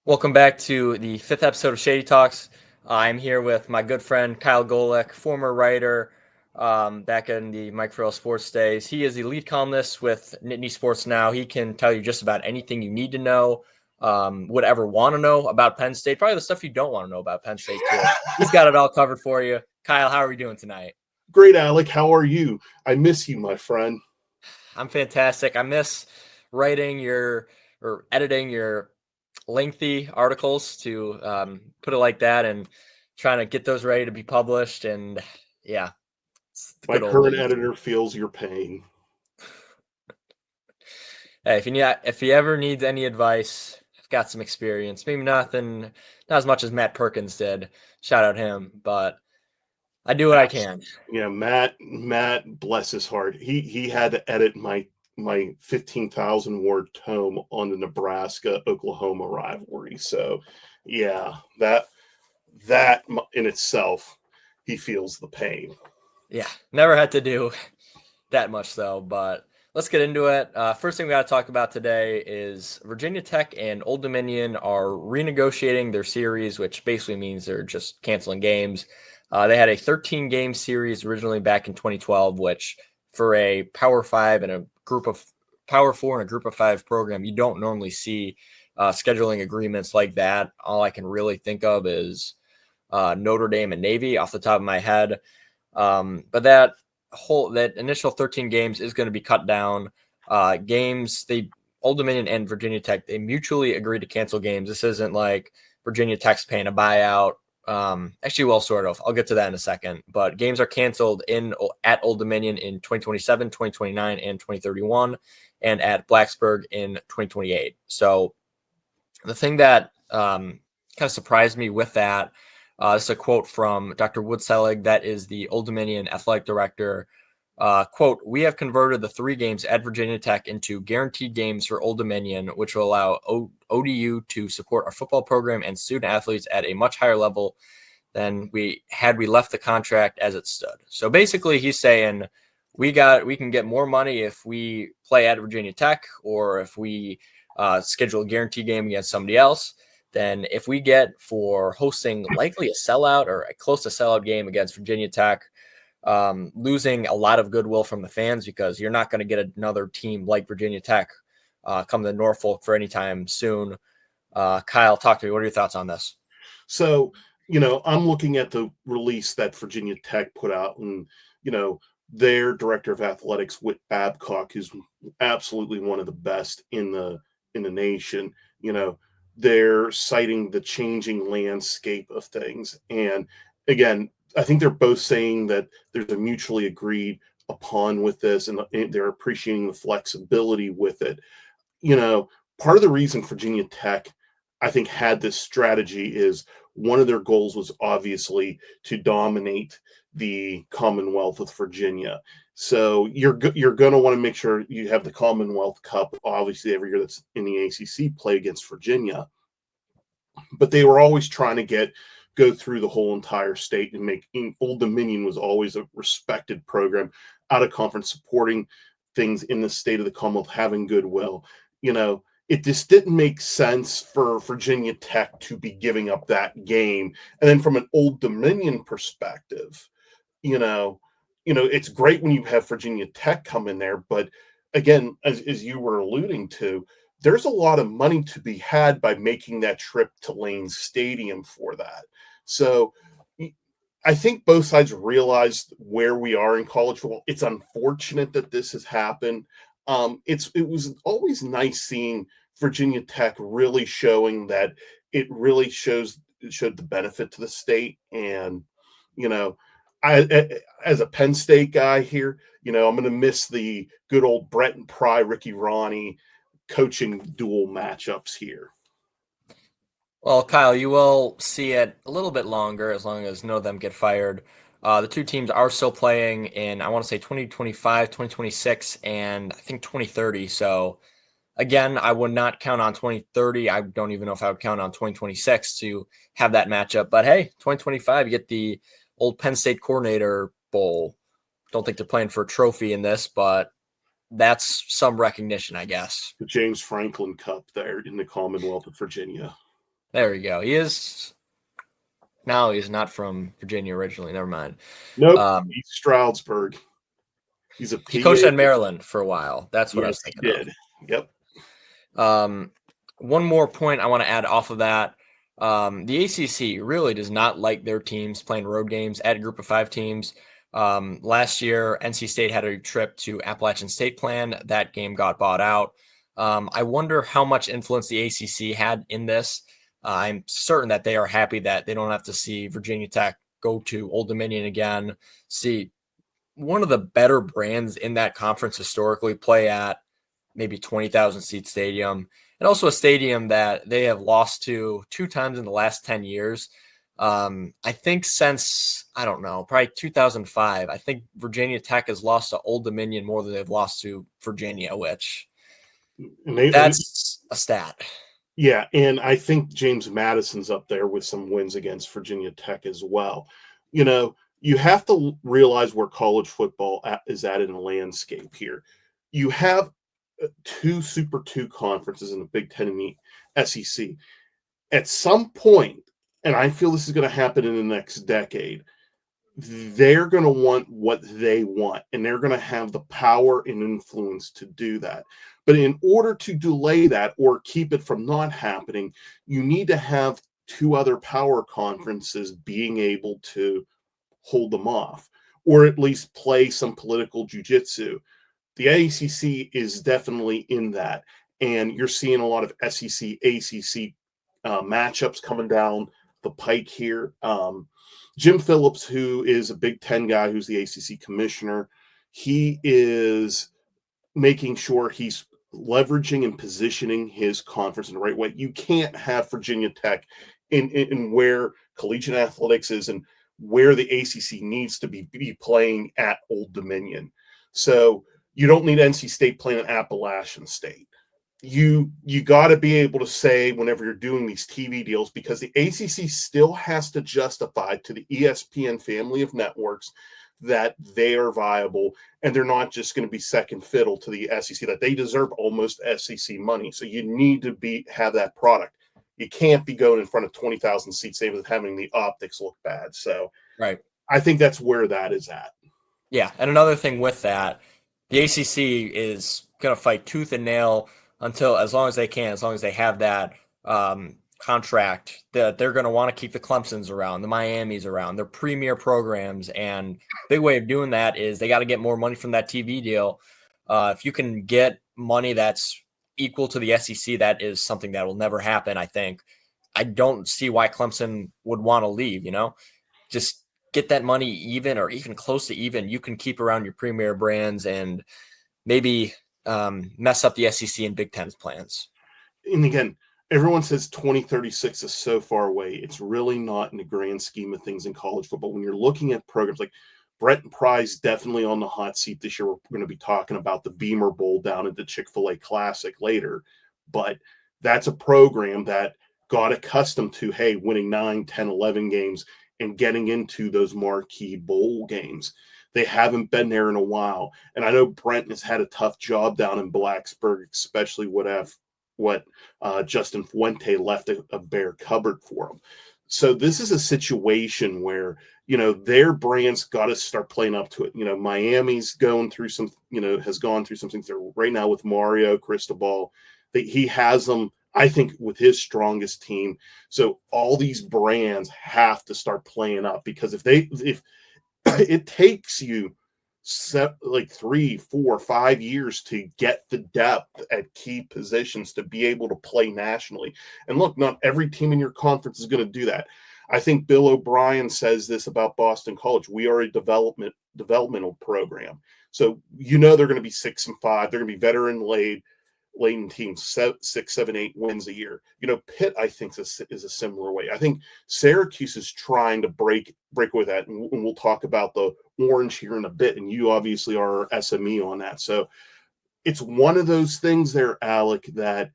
Welcome back to the fifth episode of Shady Talks. I'm here with my good friend Kyle Golek, former writer back in the Mike Farrell Sports days. He is the lead columnist with Nittany Sports Now. He can tell you just about anything you need to know, would ever want to know about Penn State, probably the stuff you don't want to know about Penn State too. He's got it all covered for you. Kyle, how are we doing tonight? Great, Alec. How are you? I miss you, my friend. I'm fantastic. I miss writing or editing your lengthy articles to put it like that and trying to get those ready to be published. And yeah, it's the My good old current days. editor feels your pain. Hey, if he ever needs any advice, I've got some experience. Maybe nothing, not as much as Matt Perkins did. Shout out him, but I do what I can. Yeah, Matt, bless his heart. He had to edit my 15,000 word tome on the Nebraska Oklahoma rivalry. So, yeah, that in itself, he feels the pain. Yeah, never had to do that much though, but let's get into it. First thing we got to talk about today is Virginia Tech and Old Dominion are renegotiating their series, which basically means they're just canceling games. They had a 13 game series originally back in 2012, which for a Power Five and a group of Power Four and a Group of Five program, you don't normally see scheduling agreements like that. All I can really think of is Notre Dame and Navy off the top of my head. But that initial 13 games is going to be cut down. Games they Old Dominion and Virginia Tech, they mutually agreed to cancel games. This isn't like Virginia Tech's paying a buyout. Actually, well, sort of. I'll get to that in a second. But games are canceled at Old Dominion in 2027, 2029, and 2031, and at Blacksburg in 2028. So the thing that kind of surprised me with that, this is a quote from Dr. Woodselig, that is the Old Dominion athletic director. Quote, "We have converted the 3 games at Virginia Tech into guaranteed games for Old Dominion, which will allow ODU to support our football program and student athletes at a much higher level than we left the contract as it stood." So basically he's saying we can get more money if we play at Virginia Tech or if we schedule a guarantee game against somebody else than if we get for hosting likely a sellout or a close to sellout game against Virginia Tech, losing a lot of goodwill from the fans because you're not going to get another team like Virginia Tech come to Norfolk for any time soon. Kyle, talk to me. What are your thoughts on this? So, I'm looking at the release that Virginia Tech put out, and their director of athletics, Whit Babcock, is absolutely one of the best in the nation. They're citing the changing landscape of things, and again, I think they're both saying that there's a mutually agreed upon with this, and they're appreciating the flexibility with it. you know, Part of the reason Virginia Tech, I think, had this strategy is one of their goals was obviously to dominate the Commonwealth with Virginia. So you're going to want to make sure you have the Commonwealth Cup, obviously every year that's in the ACC, play against Virginia. But they were always trying to go through the whole entire state and make Old Dominion was always a respected program out of conference supporting things in the state of the Commonwealth, having goodwill. It just didn't make sense for Virginia Tech to be giving up that game. And then from an Old Dominion perspective, you know, it's great when you have Virginia Tech come in there, but again, as you were alluding to, there's a lot of money to be had by making that trip to Lane Stadium for that. So I think both sides realized where we are in college football. It's unfortunate that this has happened. It was always nice seeing Virginia Tech really showing that it really showed the benefit to the state. And you know, as a Penn State guy here, I'm going to miss the good old Brett and Pry, Ricky Ronnie coaching dual matchups here. Well, Kyle, you will see it a little bit longer as long as none of them get fired. The two teams are still playing in, I want to say 2025, 2026, and I think 2030. So, again, I would not count on 2030. I don't even know if I would count on 2026 to have that matchup. But hey, 2025, you get the old Penn State Coordinator Bowl. Don't think they're playing for a trophy in this, but that's some recognition, I guess. The James Franklin Cup there in the Commonwealth of Virginia. There we go. He is no, he's not from Virginia originally. Never mind. Nope, Um, he's Stroudsburg. He's a he coached PA. at Maryland for a while. That's what I Yes, was he thinking of. did. Yep. Um, one more point I want to add off of that. The ACC really does not like their teams playing road games at group of five teams. Last year, NC State had a trip to Appalachian State Plan. That game got bought out. I wonder how much influence the ACC had in this. I'm certain that they are happy that they don't have to see Virginia Tech go to Old Dominion again, see one of the better brands in that conference historically play at maybe 20,000 seat stadium, and also a stadium that they have lost to two times in the last 10 years. I think since, I don't know, probably 2005, I think Virginia Tech has lost to Old Dominion more than they've lost to Virginia, which And that's a stat. yeah, and I think James Madison's up there with some wins against Virginia Tech as well. You have to realize where college football is at in the landscape here. You have two Super Two conferences in the Big Ten and the SEC. At some point, and I feel this is going to happen in the next decade, they're going to want what they want, and they're going to have the power and influence to do that. But in order to delay that or keep it from not happening, you need to have two other power conferences being able to hold them off, or at least play some political jujitsu. The ACC is definitely in that, and you're seeing a lot of SEC ACC matchups coming down the pike here. Jim Phillips, who is a Big Ten guy, who's the ACC commissioner, he is making sure he's leveraging and positioning his conference in the right way. You can't have Virginia Tech in where collegiate athletics is and where the ACC needs to be playing at Old Dominion. So you don't need NC State playing at Appalachian State. You got to be able to say whenever you're doing these TV deals, because the ACC still has to justify to the ESPN family of networks that they are viable and they're not just going to be second fiddle to the SEC, that they deserve almost SEC money. So you need to have that product. You can't be going in front of 20,000 seats and having the optics look bad. So Right. I think that's where that is at. Yeah, and another thing with that, the ACC is going to fight tooth and nail until as long as they can, as long as they have that contract that they're going to want to keep the Clemsons around, the Miamis around, their premier programs. And big way of doing that is they got to get more money from that TV deal. If you can get money that's equal to the SEC, that is something that will never happen, I think. I don't see why Clemson would want to leave, just get that money even or even close to even. You can keep around your premier brands and maybe mess up the SEC and Big Ten's plans. And again, everyone says 2036 is so far away. It's really not in the grand scheme of things in college football. When you're looking at programs like Brett and Pry's definitely on the hot seat this year. We're going to be talking about the Beamer Bowl down at the Chick-fil-A Classic later. But that's a program that got accustomed to, hey, winning 9, 10, 11 games and getting into those marquee bowl games. They haven't been there in a while. And I know Brent has had a tough job down in Blacksburg, especially what Justin Fuente left a bare cupboard for him. So this is a situation where, their brands got to start playing up to it. Miami's going through has gone through some things there right now with Mario Cristobal. He has them, I think, with his strongest team. So all these brands have to start playing up, because if it takes you like 3, 4, 5 years to get the depth at key positions to be able to play nationally. And look, not every team in your conference is going to do that. I think Bill O'Brien says this about Boston College. We are a developmental program. So they're going to be 6-5. They're going to be veteran laden teams, 6, 7, 8 wins a year. Pitt, I think, is a similar way. I think Syracuse is trying to break with that, and we'll talk about the Orange here in a bit, and you obviously are our SME on that. So it's one of those things there, Alec, that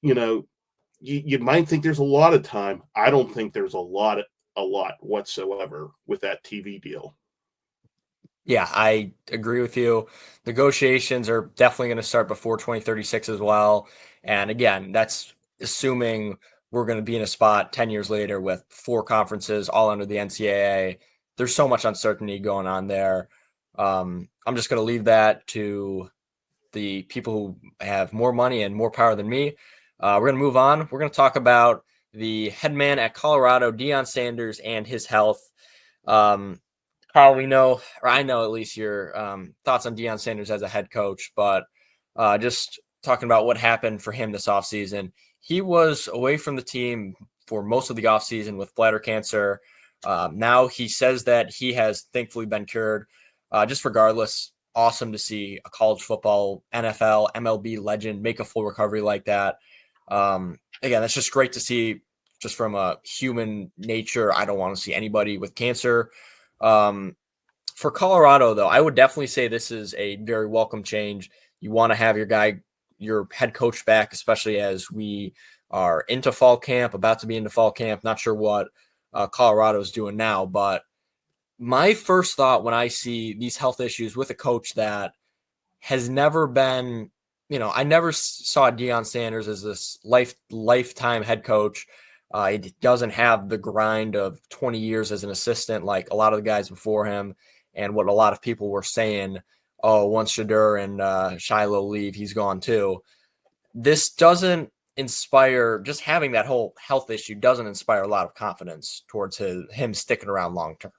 you might think there's a lot of time. I don't think there's a lot whatsoever with that TV deal. Yeah, I agree with you. Negotiations are definitely going to start before 2036 as well. And again, that's assuming we're going to be in a spot 10 years later with 4 conferences all under the NCAA. There's so much uncertainty going on there. I'm just going to leave that to the people who have more money and more power than me. We're going to move on. We're going to talk about the head man at Colorado, Deion Sanders, and his health. Kyle, we know, or I know at least your thoughts on Deion Sanders as a head coach, but just talking about what happened for him this offseason. He was away from the team for most of the offseason with bladder cancer. Now he says that he has thankfully been cured. Just regardless, awesome to see a college football, NFL, MLB legend make a full recovery like that. Again, that's just great to see just from a human nature. I don't want to see anybody with cancer. For Colorado, though, I would definitely say this is a very welcome change. You want to have your head coach back, especially as we are into fall camp, about to be into fall camp. Not sure what Colorado is doing now, but my first thought when I see these health issues with a coach that has never been, I never saw Deion Sanders as this lifetime head coach. He doesn't have the grind of 20 years as an assistant like a lot of the guys before him, and what a lot of people were saying. Oh, once Shadur and Shiloh leave, he's gone too. This doesn't inspire. Just having that whole health issue doesn't inspire a lot of confidence towards him sticking around long term.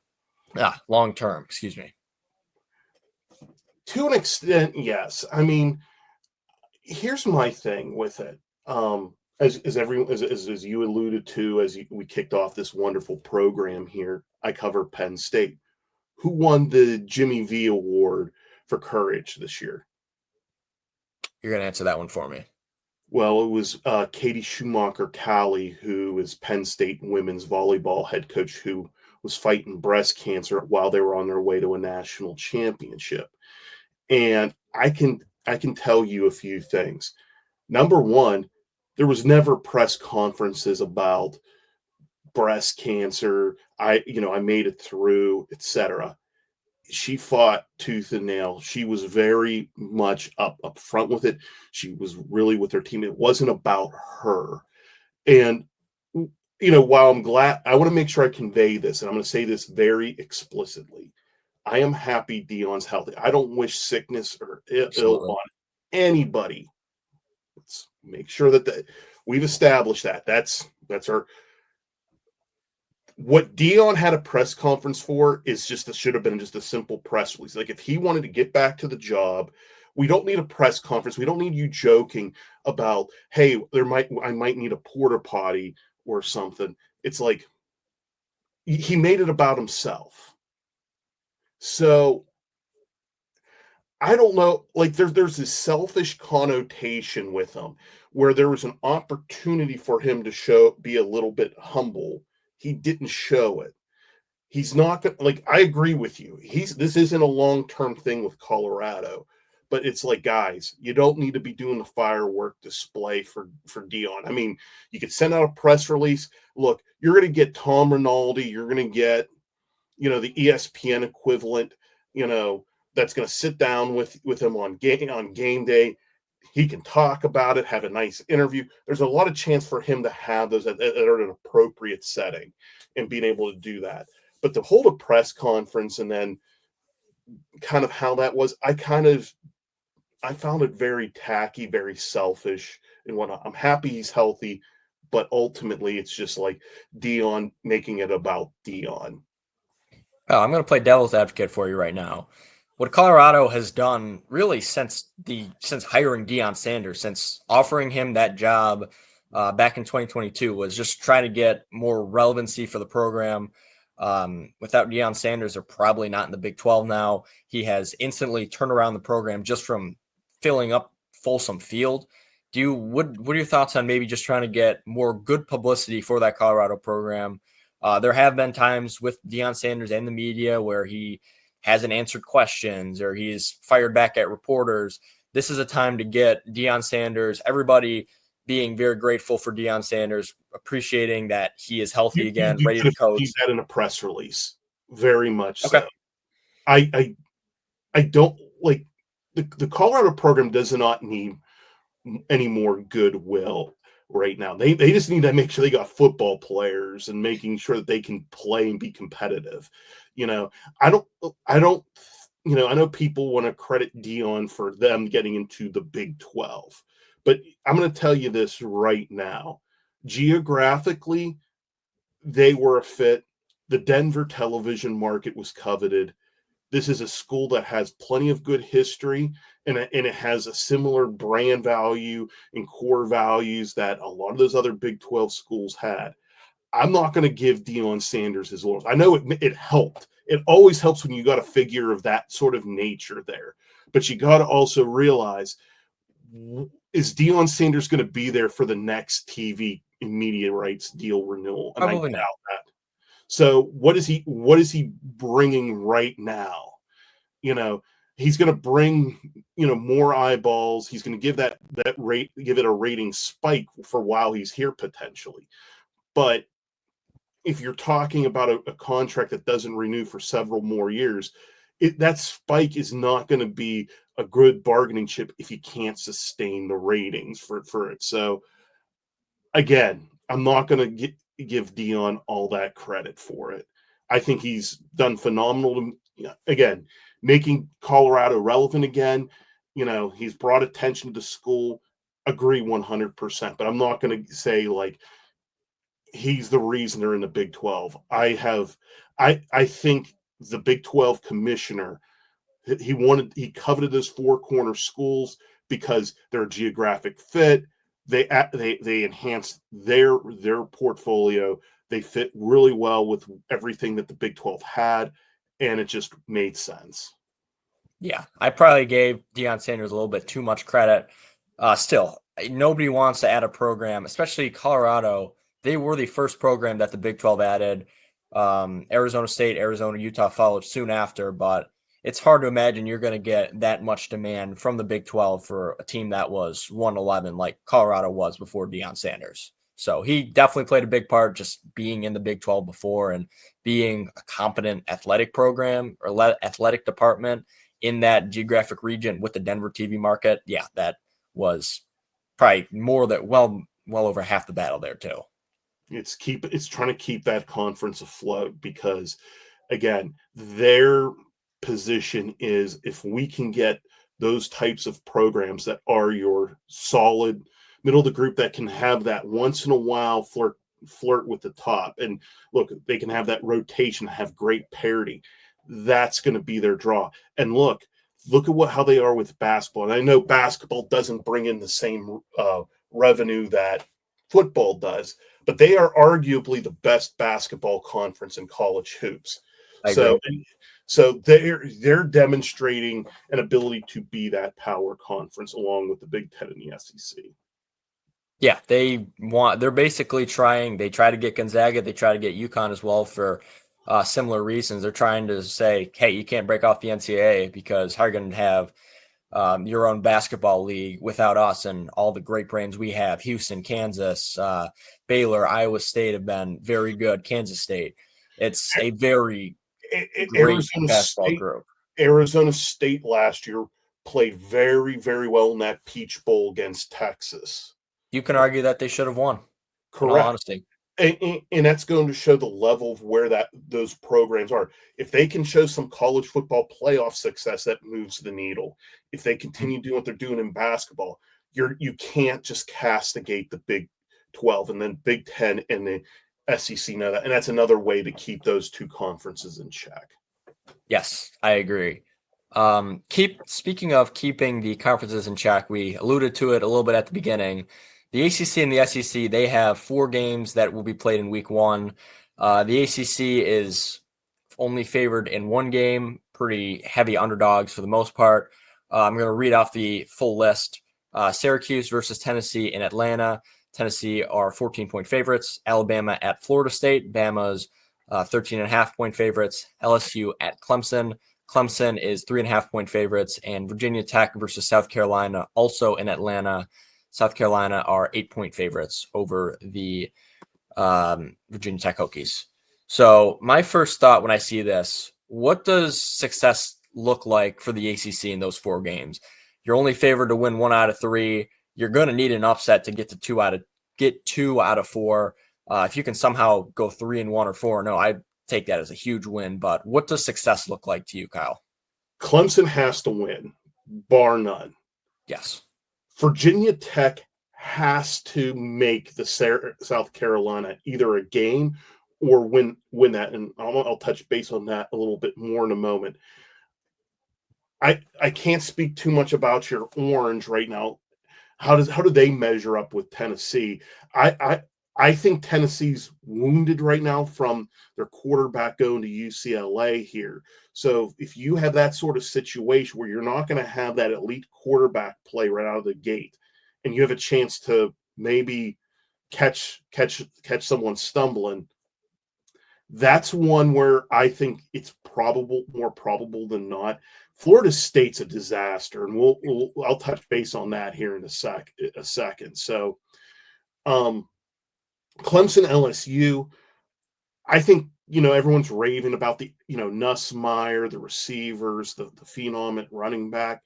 Long term, excuse me. To an extent, yes. I mean, here's my thing with it. As you alluded to, we kicked off this wonderful program here, I cover Penn State. Who won the Jimmy V Award for courage this year? You're going to answer that one for me. Well, it was Katie Schumacher-Calley, who is Penn State women's volleyball head coach, who was fighting breast cancer while they were on their way to a national championship. And I can tell you a few things. Number one, there was never press conferences about breast cancer. I made it through, etc. She fought tooth and nail. She was very much up front with it. She was really with her team. It wasn't about her. And while I'm glad, I want to make sure I convey this, and I'm going to say this very explicitly. I am happy Deion's healthy. I don't wish sickness or ill on anybody. Let's make sure that we've established that. That's our. What Deion had a press conference for is should have been just a simple press release. Like if he wanted to get back to the job, we don't need a press conference. We don't need you joking about, hey, I might need a porta potty or something. It's like he made it about himself. So I don't know, like there's this selfish connotation with him where there was an opportunity for him to be a little bit humble. He didn't show it. He's not gonna, like, I agree with you. This isn't a long-term thing with Colorado, but it's like, guys, you don't need to be doing the firework display for Deion. I mean, you could send out a press release. Look, you're going to get Tom Rinaldi. You're going to get, the ESPN equivalent, that's going to sit down with him on game day. He can talk about it, have a nice interview. There's a lot of chance for him to have those at an appropriate setting and being able to do that. But to hold a press conference and then kind of how that was, I found it very tacky, very selfish and whatnot. I'm happy he's healthy, but ultimately it's just like Deion making it about Deion. Oh, I'm going to play devil's advocate for you right now. What Colorado has done really since hiring Deion Sanders, since offering him that job back in 2022, was just trying to get more relevancy for the program. Without Deion Sanders, they're probably not in the Big 12 now. He has instantly turned around the program just from filling up Folsom Field. What are your thoughts on maybe just trying to get more good publicity for that Colorado program? There have been times with Deion Sanders and the media where he hasn't answered questions or he's fired back at reporters. This is a time to get Deion Sanders, everybody being very grateful for Deion Sanders, appreciating that he is healthy again, ready to coach. See that in a press release, very much okay. So. I don't like the Colorado program does not need any more goodwill. right now. They just need to make sure they got football players and making sure that they can play and be competitive. You know, I don't, I don't, I know people want to credit Deion for them getting into the Big 12, but I'm going to tell you this right now. Geographically, they were a fit. The Denver television market was coveted. This is a school that has plenty of good history, and it has a similar brand value and core values that a lot of those other Big 12 schools had. I'm not going to give Deion Sanders his laurels. I know it helped. It always helps when you got a figure of that sort of nature there. But you got to also realize, is Deion Sanders going to be there for the next TV and media rights deal renewal? And I Probably not. doubt that. So what is he bringing right now? You know, he's going to bring, more eyeballs. He's going to give give it a rating spike for while he's here potentially. But if you're talking about a contract that doesn't renew for several more years, that spike is not going to be a good bargaining chip if you can't sustain the ratings for it. So again, I'm not going to give Deion all that credit for it. I think he's done phenomenal. Again, making Colorado relevant again. He's brought attention to the school. Agree 100%. But I'm not going to say like he's the reason they're in the Big 12. I think the Big 12 commissioner, he coveted those four corner schools because they're a geographic fit. They enhance their portfolio. They fit really well with everything that the Big 12 had, and it just made sense. Yeah, I probably gave Deion Sanders a little bit too much credit. Still, nobody wants to add a program, especially Colorado. They were the first program that the Big 12 added. Arizona State, Arizona, Utah followed soon after, but it's hard to imagine you're going to get that much demand from the Big 12 for a team that was 111 like Colorado was before Deion Sanders. So he definitely played a big part just being in the Big 12 before and being a competent athletic program or athletic department in that geographic region with the Denver TV market. Yeah, that was probably more that well over half the battle there too. It's trying to keep that conference afloat because again, their position is if we can get those types of programs that are your solid middle of the group that can have that once in a while flirt with the top, and look, they can have that rotation, have great parity. That's going to be their draw. And look at how they are with basketball. And I know basketball doesn't bring in the same revenue that football does, but they are arguably the best basketball conference in college hoops. I agree. So they're demonstrating an ability to be that power conference along with the Big Ten and the SEC. Yeah, they're basically trying. They try to get Gonzaga. They try to get UConn as well for similar reasons. They're trying to say, hey, you can't break off the NCAA because how are you going to have your own basketball league without us and all the great brains we have? Houston, Kansas, Baylor, Iowa State have been very good. Kansas State. It's a very great basketball group. Arizona State last year played very, very well in that Peach Bowl against Texas. You can argue that they should have won. Correct. In all honesty. And that's going to show the level of where those programs are. If they can show some college football playoff success, that moves the needle. If they continue doing what they're doing in basketball, you can't just castigate the Big 12 and then Big 10 and the SEC know that. And that's another way to keep those two conferences in check. Yes, I agree. Speaking of keeping the conferences in check, we alluded to it a little bit at the beginning. The ACC and the SEC, they have 4 games that will be played in week 1. The ACC is only favored in 1 game, pretty heavy underdogs for the most part. I'm going to read off the full list. Syracuse versus Tennessee in Atlanta. Tennessee are 14-point favorites. Alabama at Florida State. Bama's 13.5-point favorites. LSU at Clemson. Clemson is 3.5-point favorites. And Virginia Tech versus South Carolina, also in Atlanta. South Carolina are 8-point favorites over the Virginia Tech Hokies. So my first thought when I see this, what does success look like for the ACC in those 4 games? You're only favored to win 1 out of 3. You're going to need an upset to get to 2 out of get 2 out of 4. If you can somehow go 3-1 or 4-0, I take that as a huge win. But what does success look like to you, Kyle? Clemson has to win, bar none. Yes. Virginia Tech has to make the South Carolina either a game or win that. And I'll touch base on that a little bit more in a moment. I can't speak too much about your Orange right now. How do they measure up with Tennessee? I think Tennessee's wounded right now from their quarterback going to UCLA here. So if you have that sort of situation where you're not going to have that elite quarterback play right out of the gate, and you have a chance to maybe catch someone stumbling, that's one where I think it's more probable than not. Florida State's a disaster, and I'll touch base on that here in a second. So, Clemson, LSU, I think everyone's raving about the Nussmeier, the receivers, the phenom at running back.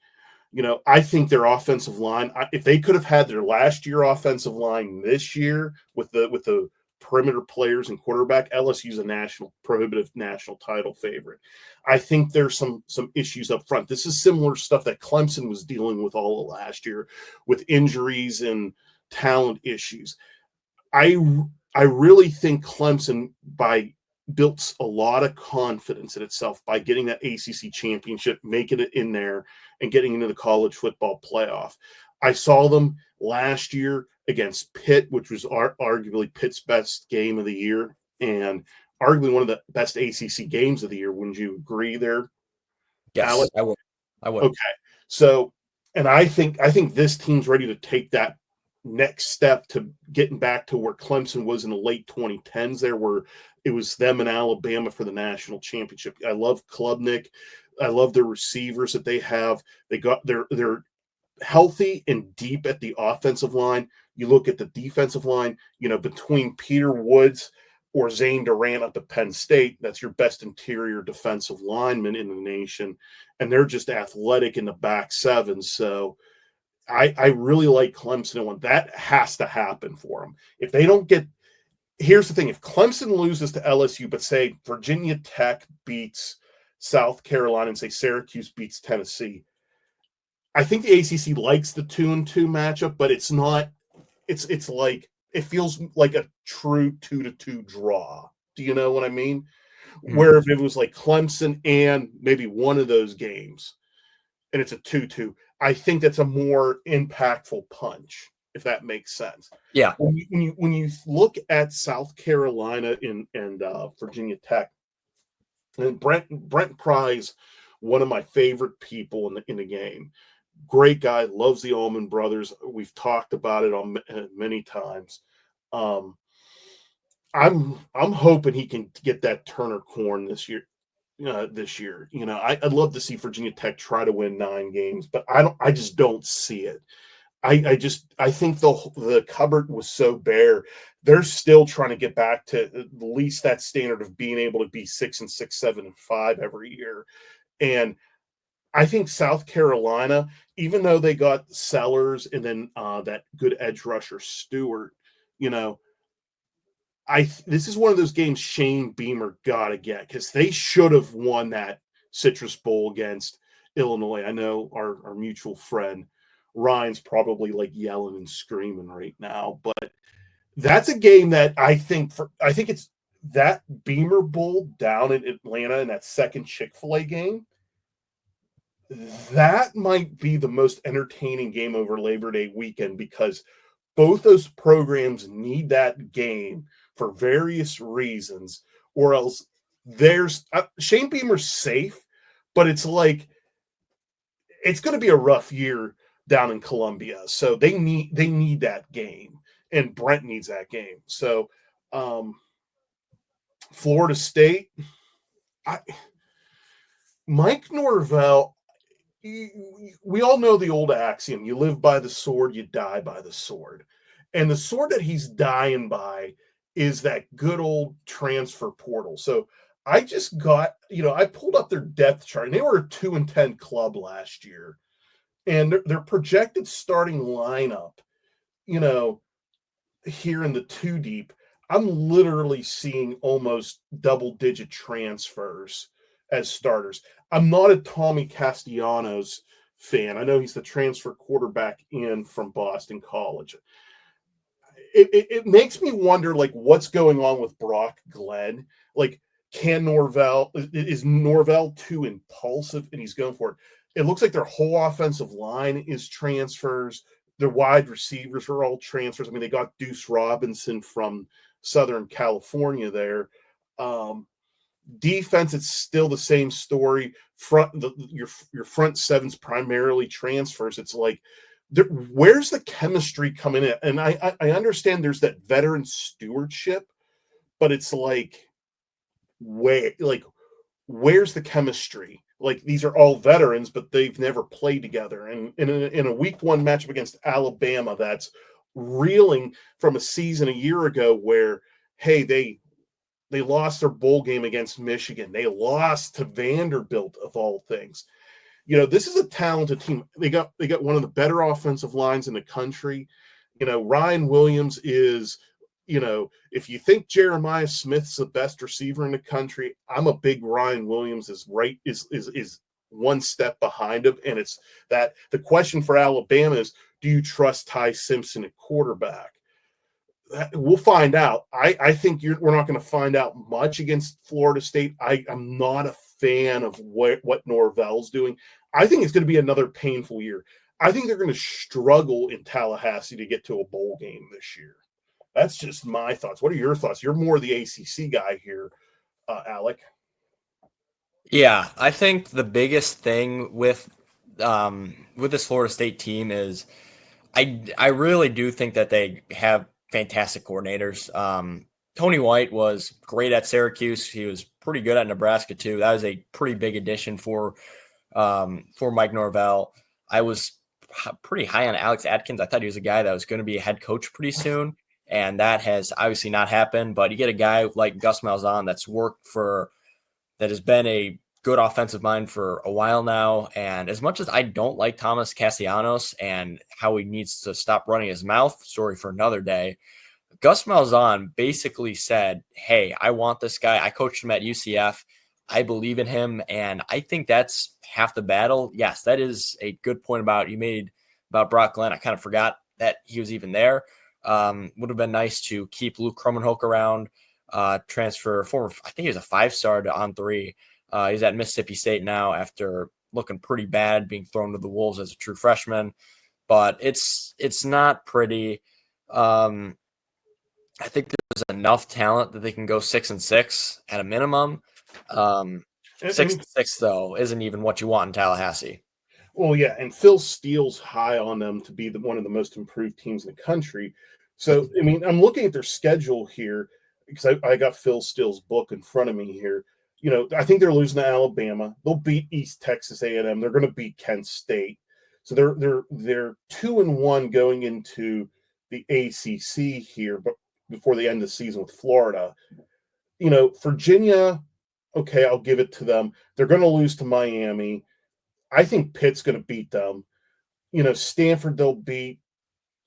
I think their offensive line, if they could have had their last year offensive line this year with the perimeter players and quarterback, LSU's a prohibitive national title favorite. I think there's some issues up front. This is similar stuff that Clemson was dealing with all of last year with injuries and talent issues. I really think Clemson built a lot of confidence in itself by getting that ACC championship, making it in there, and getting into the college football playoff. I saw them last year against Pitt, which was arguably Pitt's best game of the year and arguably one of the best ACC games of the year. Wouldn't you agree there, Yes, Alex? I would. I would. Okay. So, and I think this team's ready to take that next step to getting back to where Clemson was in the late 2010s there, where it was them and Alabama for the national championship. I love Klubnik. I love the receivers that they have. They're healthy and deep at the offensive line. You look at the defensive line, between Peter Woods or Zane Durant up at Penn State, that's your best interior defensive lineman in the nation. And they're just athletic in the back seven. So I really like Clemson and one. That has to happen for them. If they don't here's the thing, if Clemson loses to LSU, but say Virginia Tech beats South Carolina and say Syracuse beats Tennessee, I think the ACC likes the 2-2 matchup, but it's not. It's like it feels like a true 2-2 draw. Do you know what I mean? Mm-hmm. Where if it was like Clemson and maybe one of those games, and it's a 2-2, I think that's a more impactful punch, if that makes sense. Yeah. When you look at South Carolina and Virginia Tech, and Brent Pry's one of my favorite people in the game. Great guy, loves the Allman Brothers. We've talked about it on many times. I'm hoping he can get that Turner corn this year. I'd love to see Virginia Tech try to win 9 games, but I just don't see it. I think the cupboard was so bare. They're still trying to get back to at least that standard of being able to be 6-6, 7-5 every year. And I think South Carolina, even though they got Sellers and then that good edge rusher Stewart, this is one of those games Shane Beamer got to get, because they should have won that Citrus Bowl against Illinois. I know our mutual friend Ryan's probably like yelling and screaming right now, but that's a game that I think it's that Beamer Bowl down in Atlanta in that second Chick-fil-A game. That might be the most entertaining game over Labor Day weekend, because both those programs need that game for various reasons, or else there's Shane Beamer's safe, but it's like it's going to be a rough year down in Columbia. So they need that game, and Brent needs that game. So Florida State, Mike Norvell, we all know the old axiom: you live by the sword, you die by the sword. And the sword that he's dying by is that good old transfer portal. So I just got, I pulled up their depth chart, and they were a 2-10 club last year. And their projected starting lineup, here in the two deep, I'm literally seeing almost double-digit transfers as starters. I'm not a Tommy Castellanos fan. I know he's the transfer quarterback in from Boston College. It makes me wonder, like, what's going on with Brock Glenn. Like, can Norvell is Norvell too impulsive and he's going for it? It looks like their whole offensive line is transfers. Their wide receivers are all transfers. I mean, they got Deuce Robinson from Southern California there. Um, Defense, it's still the same story. Your front seven's primarily transfers. It's like, where's the chemistry coming in? And I understand there's that veteran stewardship, but it's like, where's the chemistry? Like, these are all veterans, but they've never played together. And in a week one matchup against Alabama, that's reeling from a season a year ago where, hey, they lost their bowl game against Michigan. They lost to Vanderbilt, of all things. This is a talented team. They got one of the better offensive lines in the country. Ryan Williams is, if you think Jeremiah Smith's the best receiver in the country, I'm a big Ryan Williams is one step behind him. And it's that the question for Alabama is, do you trust Ty Simpson at quarterback? We'll find out. I think we're not going to find out much against Florida State. I'm not a fan of what Norvell's doing. I think it's going to be another painful year. I think they're going to struggle in Tallahassee to get to a bowl game this year. That's just my thoughts. What are your thoughts? You're more the ACC guy here, Alec. Yeah, I think the biggest thing with this Florida State team is I really do think that they have fantastic coordinators. Tony White was great at Syracuse. He was pretty good at Nebraska too. That was a pretty big addition for Mike Norvell. I was pretty high on Alex Atkins. I thought he was a guy that was going to be a head coach pretty soon, and that has obviously not happened. But you get a guy like Gus Malzahn that has been a good offensive mind for a while now. And as much as I don't like Thomas Castellanos and how he needs to stop running his mouth, story for another day, Gus Malzahn basically said, hey, I want this guy. I coached him at UCF. I believe in him. And I think that's half the battle. Yes, that is a good point you made about Brock Glenn. I kind of forgot that he was even there. Would have been nice to keep Luke Krummenhoek around, transfer former, I think he was a 5-star to On3. He's at Mississippi State now after looking pretty bad, being thrown to the wolves as a true freshman. But it's not pretty. I think there's enough talent that they can go 6-6 at a minimum. 6-6 though isn't even what you want in Tallahassee. Well, yeah, and Phil Steele's high on them to be one of the most improved teams in the country. So, I mean, I'm looking at their schedule here because I got Phil Steele's book in front of me here. I think they're losing to Alabama. They'll beat East Texas A&M. They're going to beat Kent State. So they're 2-1 going into the ACC here, but before the end of the season with Florida. Virginia, okay, I'll give it to them. They're going to lose to Miami. I think Pitt's going to beat them. Stanford they'll beat.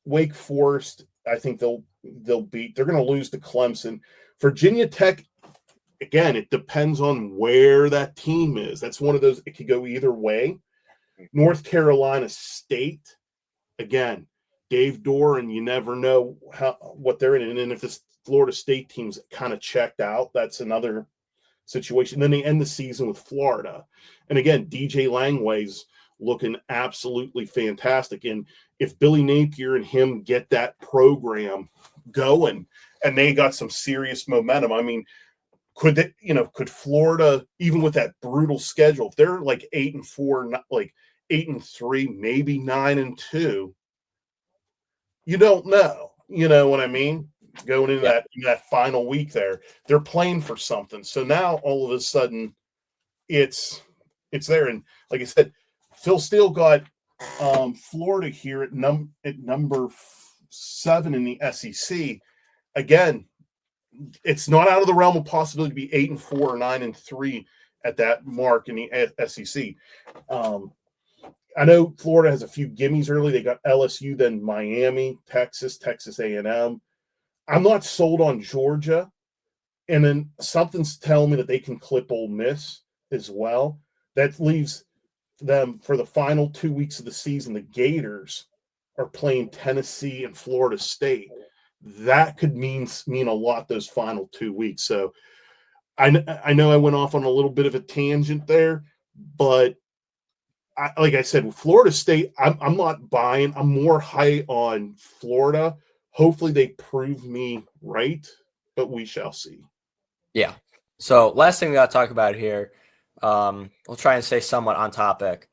Wake Forest, I think they'll beat. They're going to lose to Clemson. Virginia Tech, again, it depends on where that team is. That's one of those, it could go either way. North Carolina State, again, Dave Doran, you never know what they're in. And then if this Florida State team's kind of checked out, that's another situation. Then they end the season with Florida. And again, DJ Langway's looking absolutely fantastic. And if Billy Napier and him get that program going and they got some serious momentum, I mean, could Florida, even with that brutal schedule, if they're like 8-4, like 8-3, maybe 9-2, you don't know. You know what I mean? Going into that final week there, they're playing for something. So now all of a sudden, it's there. And like I said, Phil Steele got Florida here at number 7 in the SEC. Again, it's not out of the realm of possibility to be 8-4 or 9-3 at that mark in the SEC. I know Florida has a few gimmies early. They got LSU, then Miami, Texas A&M. I'm not sold on Georgia, and then something's telling me that they can clip Ole Miss as well. That leaves them for the final 2 weeks of the season. The Gators are playing Tennessee and Florida State. That could mean a lot those final 2 weeks. So I know I went off on a little bit of a tangent there, but like I said, with Florida State, I'm not buying. I'm more high on Florida. Hopefully, they prove me right, but we shall see. Yeah. So last thing we got to talk about here, we'll try and stay somewhat on topic.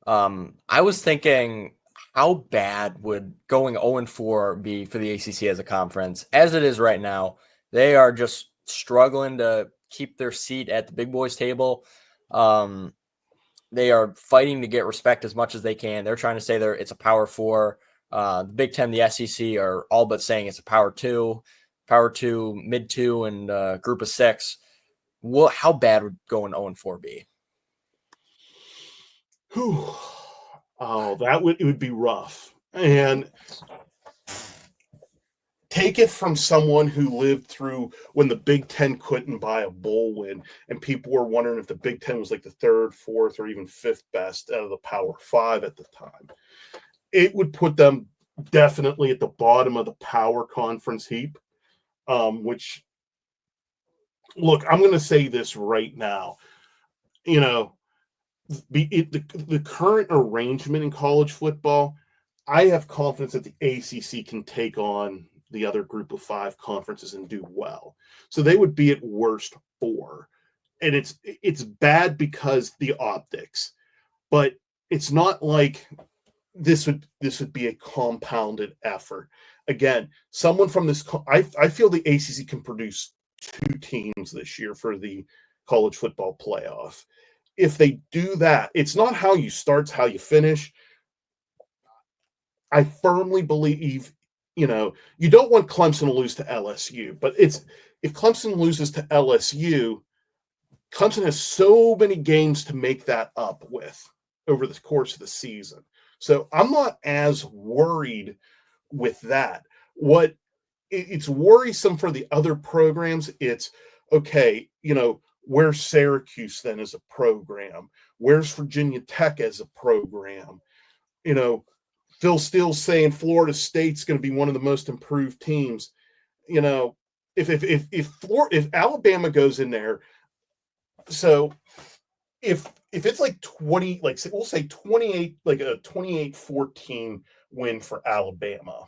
I was thinking, how bad would going 0-4 be for the ACC as a conference? As it is right now, they are just struggling to keep their seat at the big boys table. They are fighting to get respect as much as they can. They're trying to say it's a power four. The Big Ten, the SEC are all but saying it's a power two, mid two, and group of six. How bad would going 0-4 be? Whew. Oh, it would be rough. And take it from someone who lived through when the Big Ten couldn't buy a bowl win, and people were wondering if the Big Ten was like the third, fourth, or even fifth best out of the Power Five at the time. It would put them definitely at the bottom of the power conference heap. Which, look, I'm going to say this right now. You know, the current arrangement in college football, I have confidence that the ACC can take on the other group of five conferences and do well. So they would be at worst four. And it's bad because the optics, but it's not like this would be a compounded effort. Again, someone from this I feel the ACC can produce two teams this year for the college football playoff. If they do that, it's not how you start, it's how you finish. I firmly believe, you don't want Clemson to lose to LSU, but if Clemson loses to LSU, Clemson has so many games to make that up with over the course of the season. So I'm not as worried with that. What it's worrisome for the other programs, it's okay, where's Syracuse then as a program? Where's Virginia Tech as a program? Phil Steele's saying Florida State's going to be one of the most improved teams. If Alabama goes in there, so if it's like 20, like we'll say 28, like a 28-14 win for Alabama,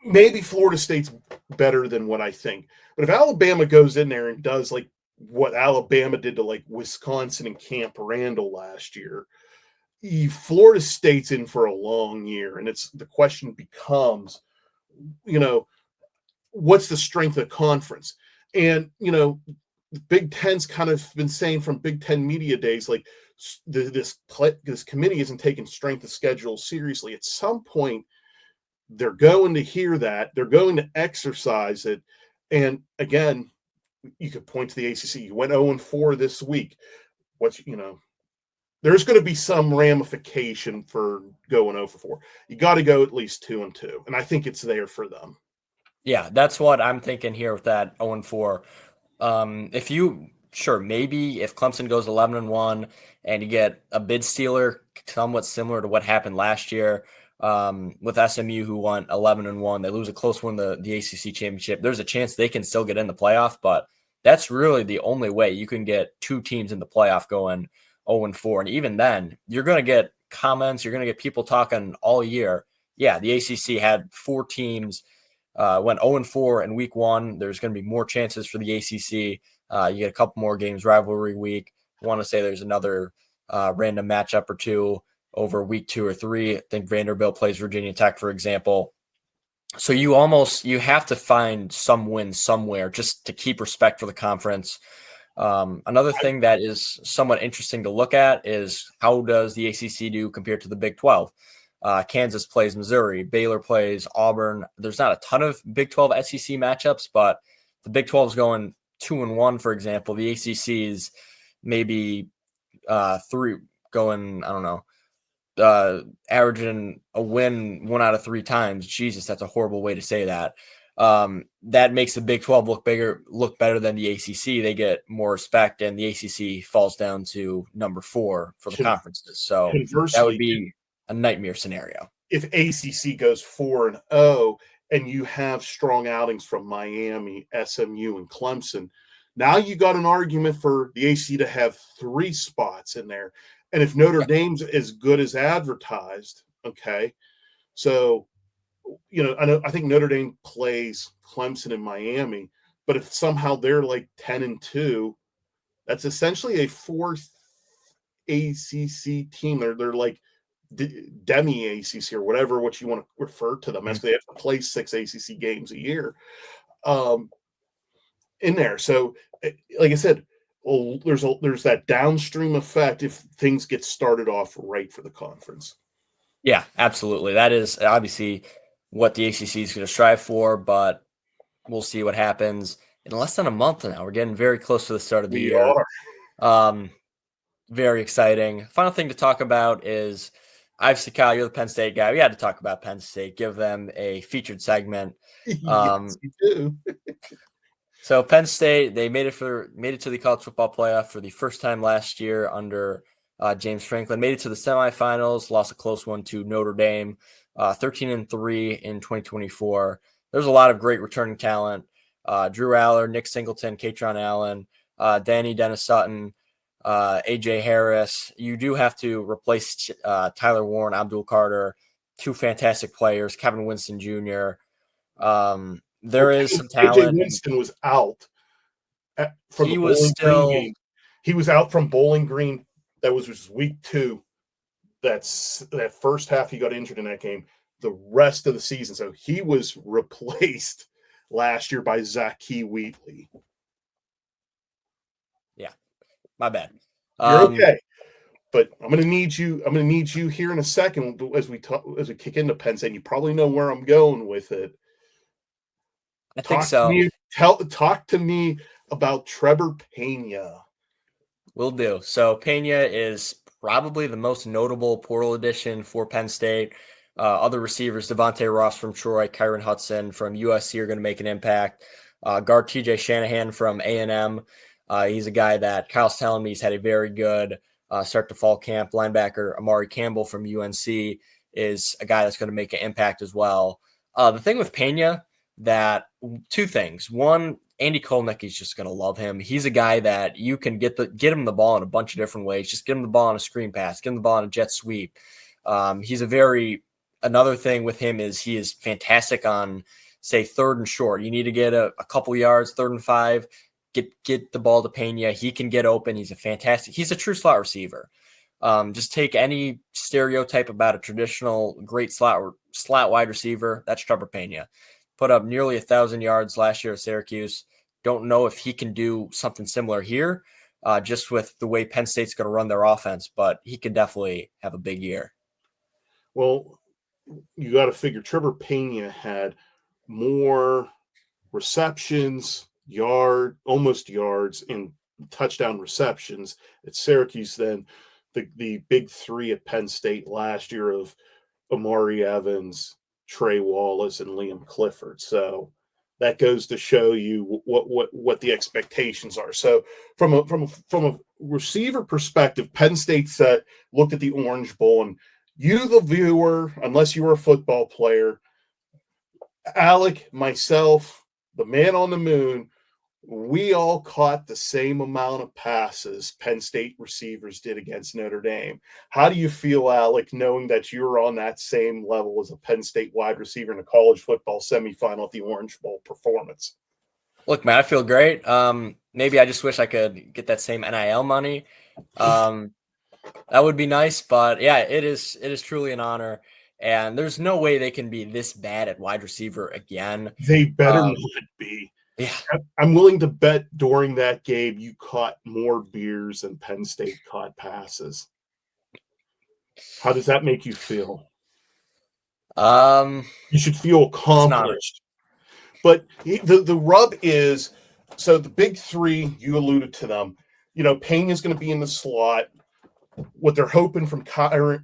maybe Florida State's better than what I think. But if Alabama goes in there and does like what Alabama did to like Wisconsin and Camp Randall last year, Florida State's in for a long year. And the question becomes, what's the strength of the conference? And, the Big Ten's kind of been saying from Big Ten media days, like this committee isn't taking strength of schedule seriously. At some point, they're going to hear that. They're going to exercise it. And again, you could point to the ACC. You went 0-4 this week. There's going to be some ramification for going 0-4. You got to go at least 2-2. And I think it's there for them. Yeah, that's what I'm thinking here with that 0-4. Maybe if Clemson goes 11-1 and you get a bid stealer somewhat similar to what happened last year with SMU, who won 11-1, they lose a close one, the ACC championship. There's a chance they can still get in the playoff, but that's really the only way you can get two teams in the playoff going 0-4. And even then, you're going to get comments, you're going to get people talking all year. Yeah, the ACC had four teams. Went 0-4 in week one. There's going to be more chances for the ACC. You get a couple more games rivalry week. I want to say there's another random matchup or two over week 2 or 3. I think Vanderbilt plays Virginia Tech, for example. So you have to find some win somewhere just to keep respect for the conference. Another thing that is somewhat interesting to look at is how does the ACC do compared to the Big 12? Kansas plays Missouri. Baylor plays Auburn. There's not a ton of Big 12 SEC matchups, but the Big 12 is going 2-1, for example. The ACC is maybe 3 going, I don't know, averaging a win 1 out of 3 times. Jesus, that's a horrible way to say that. That makes the Big 12 look better than the ACC. They get more respect, and the ACC falls down to number 4 for the conferences. So that would Conversely, be a nightmare scenario. if ACC goes 4-0 and you have strong outings from Miami, SMU, and Clemson, now you got an argument for the ACC to have 3 spots in there. And if Notre Dame's as good as advertised, okay, so I think Notre Dame plays Clemson and Miami, but if somehow they're like 10-2, that's essentially a 4th ACC team. They're like demi ACC or whatever what you want to refer to them as. They have to play 6 ACC games a year in there. So, like I said, there's that downstream effect if things get started off right for the conference. Yeah, absolutely. That is obviously what the ACC is going to strive for, but we'll see what happens in less than a month now. We're getting very close to the start of the year. Very exciting. Final thing to talk about is, obviously, Kyle, you're the Penn State guy. We had to talk about Penn State, give them a featured segment. Yes, you do. So Penn State, they made it to the college football playoff for the first time last year under James Franklin. Made it to the semifinals, lost a close one to Notre Dame, 13-3 in 2024. There's a lot of great returning talent. Drew Aller, Nick Singleton, Katron Allen, Dennis Sutton, AJ Harris. You do have to replace Tyler Warren, Abdul Carter, 2 fantastic players, Kevin Winston Jr. There is some talent. AJ Winston was out from he the was Bowling still Green game. He was out from Bowling Green. That was week 2. That first half he got injured in that game. The rest of the season, so he was replaced last year by Zaki Wheatley. Yeah, my bad. You're okay, but I'm going to need you. I'm going to need you here in a second as we kick into Penn State. You probably know where I'm going with it. I think so. Talk to me about Trevor Pena. Will do. So Pena is probably the most notable portal addition for Penn State. Other receivers, Devontae Ross from Troy, Kyron Hudson from USC are going to make an impact. Guard TJ Shanahan from A&M. He's a guy that Kyle's telling me he's had a very good start to fall camp. Linebacker Amari Campbell from UNC is a guy that's going to make an impact as well. The thing with Pena, that 2 things. One, Andy Kolnick is just going to love him. He's a guy that you can get him the ball in a bunch of different ways. Just get him the ball on a screen pass, get him the ball on a jet sweep. Another thing with him is he is fantastic on, say, 3rd and short. You need to get a couple yards, 3rd and 5, get the ball to Pena. He can get open. He's a true slot receiver. Just take any stereotype about a traditional great slot wide receiver. That's Trevor Pena. Put up nearly 1,000 yards last year at Syracuse. Don't know if he can do something similar here, just with the way Penn State's going to run their offense, but he could definitely have a big year. Well, you got to figure Trevor Pena had more receptions, almost yards, and touchdown receptions at Syracuse than the big 3 at Penn State last year of Amari Evans, Trey Wallace, and Liam Clifford. So that goes to show you what the expectations are. So from a receiver perspective, Penn State looked at the Orange Bowl, and you, the viewer, unless you were a football player, Alec, myself, the man on the moon, we all caught the same amount of passes Penn State receivers did against Notre Dame. How do you feel, Alec, knowing that you're on that same level as a Penn State wide receiver in a college football semifinal at the Orange Bowl performance? Look, man, I feel great. Maybe I just wish I could get that same NIL money. That would be nice, but yeah, it is truly an honor. And there's no way they can be this bad at wide receiver again. They better not be. Yeah. I'm willing to bet during that game you caught more beers than Penn State caught passes. How does that make you feel? You should feel accomplished. But the rub is, so the big 3, you alluded to them. Payne is going to be in the slot. what they're hoping from Kyron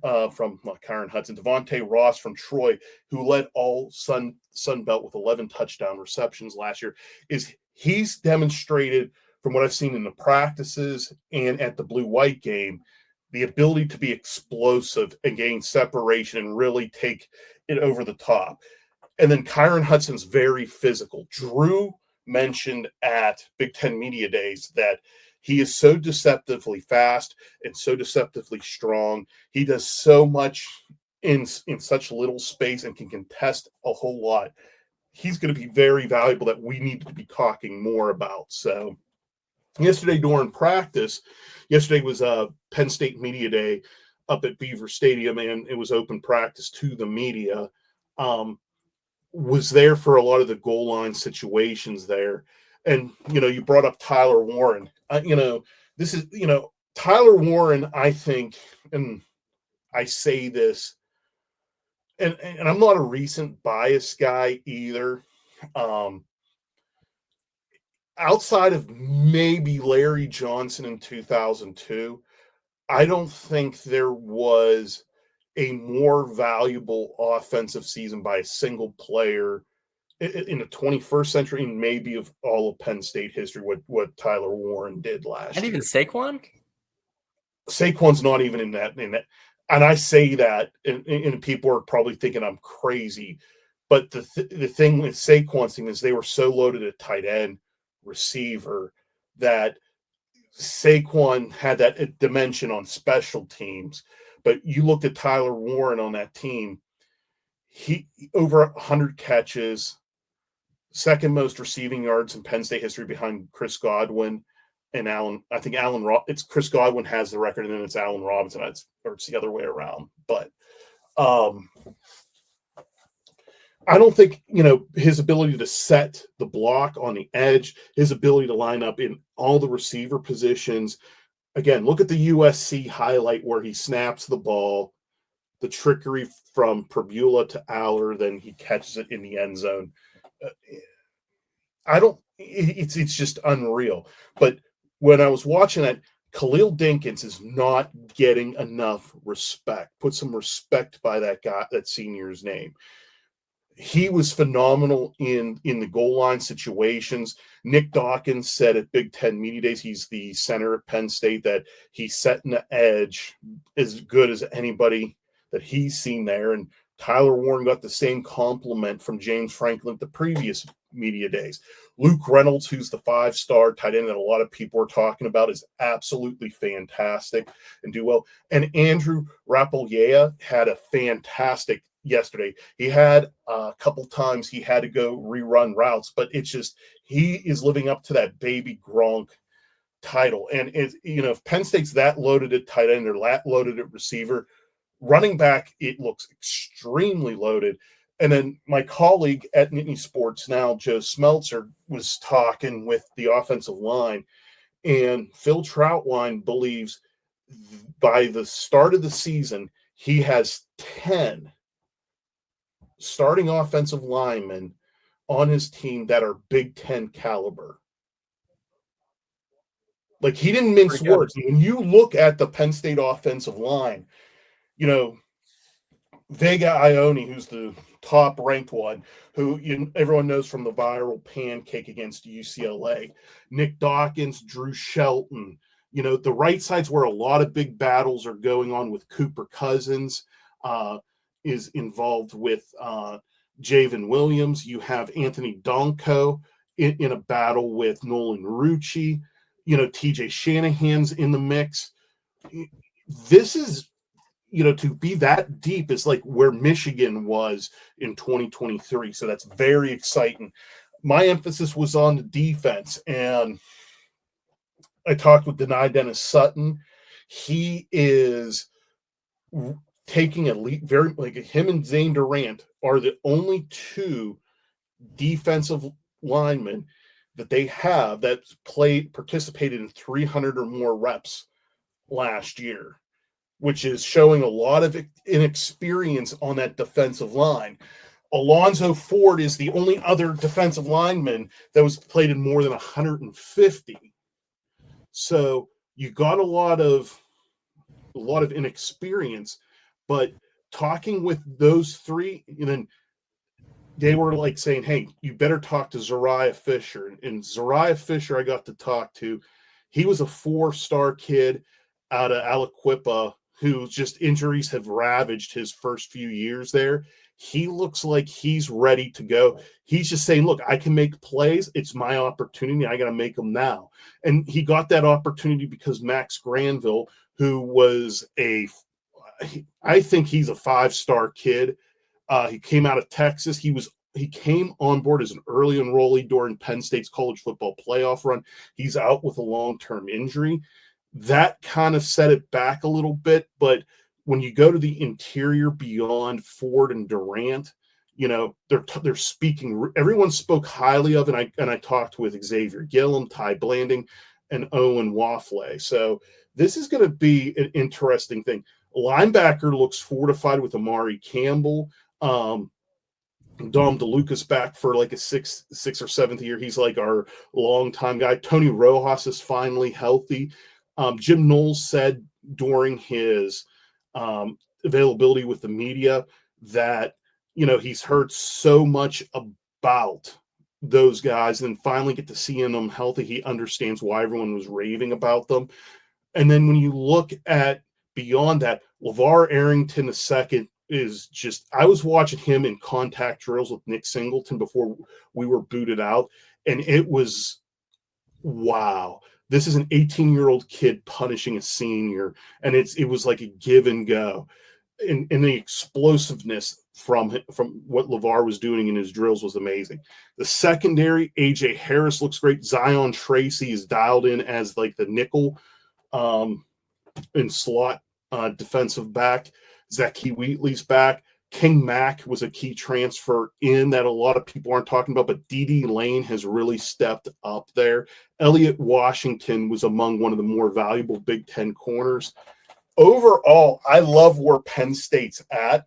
Hudson, Devontae Ross from Troy, who led all Sun Belt with 11 touchdown receptions last year, is he's demonstrated from what I've seen in the practices and at the blue-white game, the ability to be explosive and gain separation and really take it over the top. And then Kyron Hudson's very physical. Drew mentioned at Big Ten Media Days that he is so deceptively fast and so deceptively strong. He does so much in such little space and can contest a whole lot. He's going to be very valuable that we need to be talking more about. So yesterday during practice, yesterday was Penn State Media Day up at Beaver Stadium, and it was open practice to the media. Was there for a lot of the goal line situations there. And, you brought up Tyler Warren. This is, Tyler Warren, I think, and I say this, and I'm not a recent bias guy either. Outside of maybe Larry Johnson in 2002, I don't think there was a more valuable offensive season by a single player in the 21st century, and maybe of all of Penn State history, what Tyler Warren did last And year. even Saquon? Saquon's not even in that. And I say that, and people are probably thinking I'm crazy. But the thing with Saquon's thing is they were so loaded at tight end, receiver, that Saquon had that dimension on special teams. But you looked at Tyler Warren on that team, he over 100 catches, second most receiving yards in Penn State history behind Chris Godwin and Allen. I think it's Chris Godwin has the record, and then it's Allen Robinson. Or it's the other way around. But I don't think, his ability to set the block on the edge, his ability to line up in all the receiver positions. Again, look at the USC highlight where he snaps the ball, the trickery from Perbula to Aller, then he catches it in the end zone. It's just unreal. But when I was watching that, Khalil Dinkins is not getting enough respect. Put some respect by that guy, that senior's name. He was phenomenal in the goal line situations. Nick Dawkins said at Big Ten Media Days, he's the center at Penn State, that he's setting the edge as good as anybody that he's seen there. And Tyler Warren got the same compliment from James Franklin at the previous media days. Luke Reynolds, who's the 5-star tight end that a lot of people are talking about, is absolutely fantastic and do well. And Andrew Rapolea had a fantastic yesterday. He had a couple times he had to go rerun routes, but it's just he is living up to that baby Gronk title. And if Penn State's that loaded at tight end or that loaded at receiver, running back, it looks extremely loaded. And then my colleague at Nittany Sports Now, Joe Smeltzer, was talking with the offensive line, and Phil Troutwine believes by the start of the season, he has 10 starting offensive linemen on his team that are Big Ten caliber. Like, he didn't mince words. When you look at the Penn State offensive line, Vega Ione, who's the top ranked one, who everyone knows from the viral pancake against UCLA, Nick Dawkins, Drew Shelton, the right side's where a lot of big battles are going on with Cooper Cousins, is involved with Javen Williams. You have Anthony Donko in a battle with Nolan Rucci. TJ Shanahan's in the mix. This is, to be that deep is like where Michigan was in 2023. So that's very exciting. My emphasis was on the defense, and I talked with Denai Dennis Sutton. He is taking a leap, very like him and Zane Durant are the only two defensive linemen that they have that participated in 300 or more reps last year, which is showing a lot of inexperience on that defensive line. Alonzo Ford is the only other defensive lineman that was played in more than 150. So you got a lot of lot of inexperience. But talking with those three, and then they were like saying, "Hey, you better talk to Zariah Fisher." And Zariah Fisher, I got to talk to. He was a 4-star kid out of Aliquippa who just injuries have ravaged his first few years there. He looks like he's ready to go. He's just saying, "Look, I can make plays. It's my opportunity. I got to make them now." And he got that opportunity because Max Granville, who was I think he's a 5-star kid. He came out of Texas. He came on board as an early enrollee during Penn State's college football playoff run. He's out with a long-term injury. That kind of set it back a little bit. But when you go to the interior beyond Ford and Durant, they're speaking. Everyone spoke highly of, and I talked with Xavier Gillum, Ty Blanding, and Owen Waffle. So this is going to be an interesting thing. Linebacker looks fortified with Amari Campbell. Dom DeLucas back for like a sixth or seventh year. He's like our longtime guy. Tony Rojas is finally healthy. Jim Knowles said during his availability with the media that, he's heard so much about those guys and finally get to seeing them healthy. He understands why everyone was raving about them. And then when you look at beyond that, LeVar Arrington II is just, I was watching him in contact drills with Nick Singleton before we were booted out, and it was, wow. This is an 18-year-old kid punishing a senior, and it was like a give and go. And the explosiveness from what LeVar was doing in his drills was amazing. The secondary, AJ Harris looks great. Zion Tracy is dialed in as like the nickel and slot defensive back. Zachy Wheatley's back. King Mack was a key transfer in that a lot of people aren't talking about, but D.D. Lane has really stepped up there. Elliott Washington was among one of the more valuable Big Ten corners. Overall, I love where Penn State's at.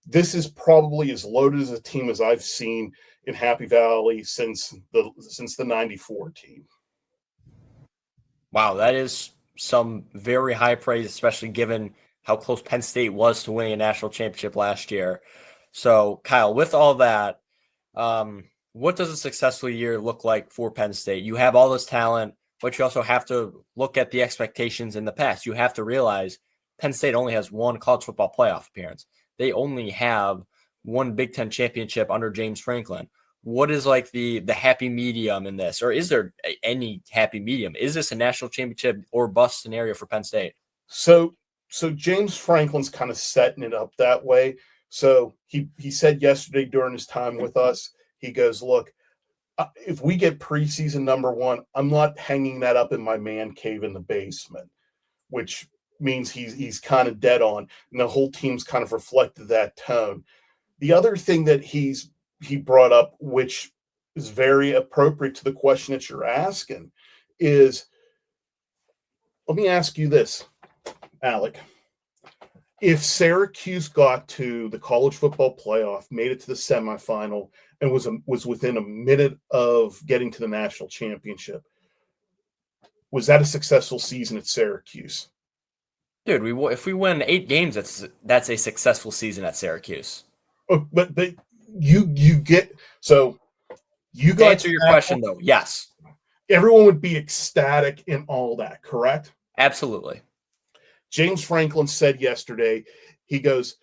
This is probably as loaded as a team as I've seen in Happy Valley since the 94 team. Wow, that is some very high praise, especially given how close Penn State was to winning a national championship last year. So, Kyle, with all that, what does a successful year look like for Penn State? You have all this talent, but you also have to look at the expectations in the past. You have to realize Penn State only has one college football playoff appearance. They only have one Big Ten championship under James Franklin. What is like the happy medium in this? Or is there any happy medium? Is this a national championship or bust scenario for Penn State? So James Franklin's kind of setting it up that way. So he said yesterday during his time with us, he goes, "Look, if we get preseason number one, I'm not hanging that up in my man cave in the basement," which means he's kind of dead on. And the whole team's kind of reflected that tone. The other thing that he brought up, which is very appropriate to the question that you're asking, is, let me ask you this, Alec. If Syracuse got to the college football playoff, made it to the semifinal, and was within a minute of getting to the national championship, was that a successful season at Syracuse? Dude, if we win 8 games, that's a successful season at Syracuse. Oh, but you get so you To got answer your question though, yes, everyone would be ecstatic in all that, correct? absolutely. James Franklin said yesterday, he goes,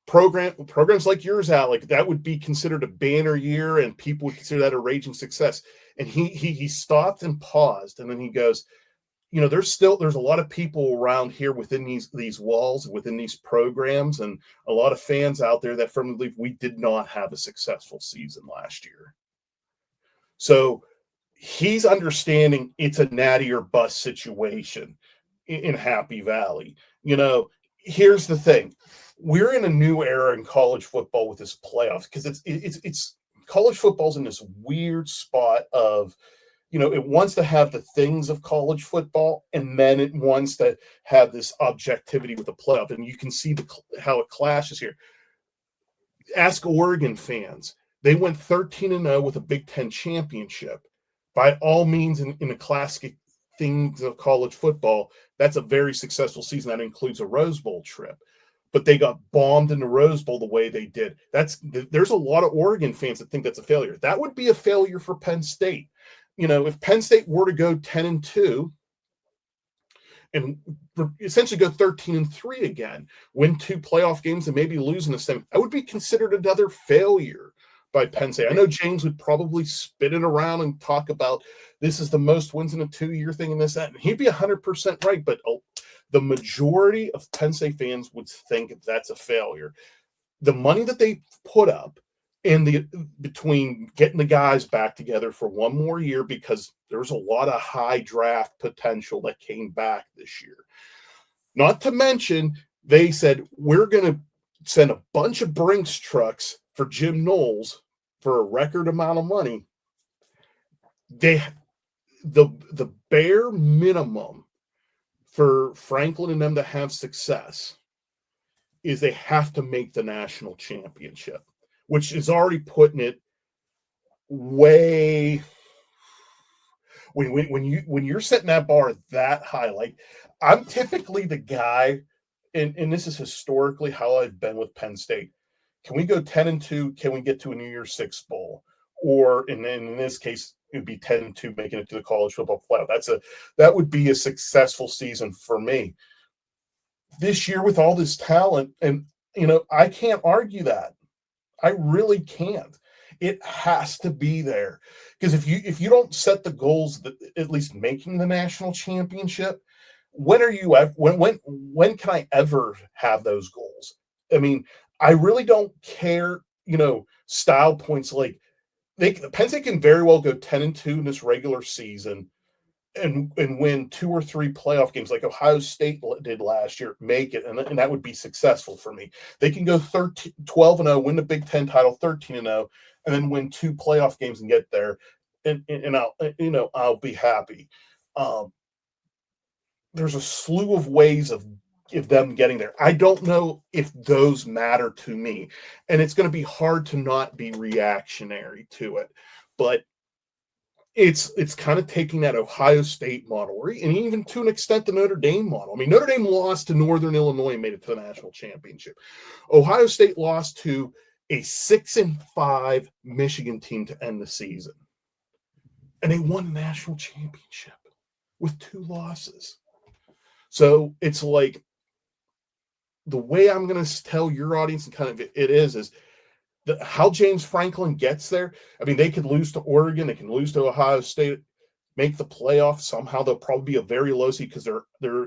programs like yours, Alec, that would be considered a banner year, and people would consider that a raging success. And he stopped and paused, and then he goes, there's a lot of people around here within these walls, within these programs, and a lot of fans out there that firmly believe we did not have a successful season last year. So he's understanding it's a natty or bust situation in Happy Valley. Here's the thing. We're in a new era in college football with this playoffs because it's college football's in this weird spot of, it wants to have the things of college football, and then it wants to have this objectivity with the playoff. And you can see how it clashes here. Ask Oregon fans. They went 13-0 with a Big Ten championship. By all means, in a classic things of college football, that's a very successful season. That includes a Rose Bowl trip. But they got bombed in the Rose Bowl the way they did. There's a lot of Oregon fans that think that's a failure. That would be a failure for Penn State. If Penn State were to go 10-2 and essentially go 13-3 again, win 2 playoff games and maybe lose in the semi, that would be considered another failure by Penn State. I know James would probably spin it around and talk about this is the most wins in a 2-year thing and this, that, and he'd be 100% right, but the majority of Penn State fans would think that's a failure. The money that they put up in between getting the guys back together for one more year, because there's a lot of high draft potential that came back this year. Not to mention, they said, we're going to send a bunch of Brinks trucks for Jim Knowles for a record amount of money. The bare minimum for Franklin and them to have success is they have to make the national championship, which is already putting it way. When you're setting that bar that high, like I'm typically the guy, and this is historically how I've been with Penn State. Can we go 10-2? Can we get to a New Year's Six bowl? Or in this case, it would be 10-2, making it to the college football playoff. That would be a successful season for me. This year with all this talent, and I can't argue that. I really can't. It has to be there, because if you don't set the goals that at least making the national championship, when can I ever have those goals? I mean, I really don't care. Style points, like Penn State can very well go 10-2 in this regular season and win 2 or 3 playoff games like Ohio State did last year, make it, and that would be successful for me. They can go 12-0, win the Big Ten title, 13-0, and then win 2 playoff games and get there, and I'll be happy. There's a slew of ways of them getting there. I don't know if those matter to me, and it's going to be hard to not be reactionary to it, but it's kind of taking that Ohio State model, and even to an extent the Notre Dame model. I mean, Notre Dame lost to Northern Illinois and made it to the national championship. Ohio State lost to a 6-5 Michigan team to end the season, and they won the national championship with 2 losses. So it's like, the way I'm going to tell your audience, and kind of it is how James Franklin gets there. I mean, they could lose to Oregon, they can lose to Ohio State, make the playoffs. Somehow they'll probably be a very low seed because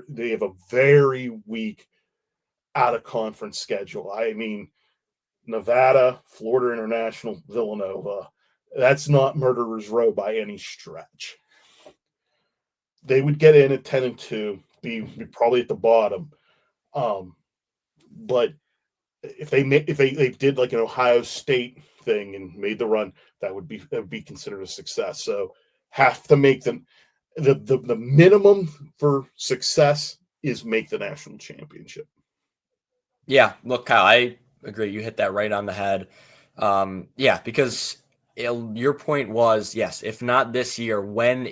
they have a very weak out of conference schedule. I mean, Nevada, Florida International, Villanova. That's not Murderer's Row by any stretch. They would get in at 10-2, be probably at the bottom. But if they did like an Ohio State thing and made the run, that would be considered a success. So have to make the minimum for success is make the national championship. Yeah, look, Kyle, I agree. You hit that right on the head. Yeah, because your point was, yes, if not this year, when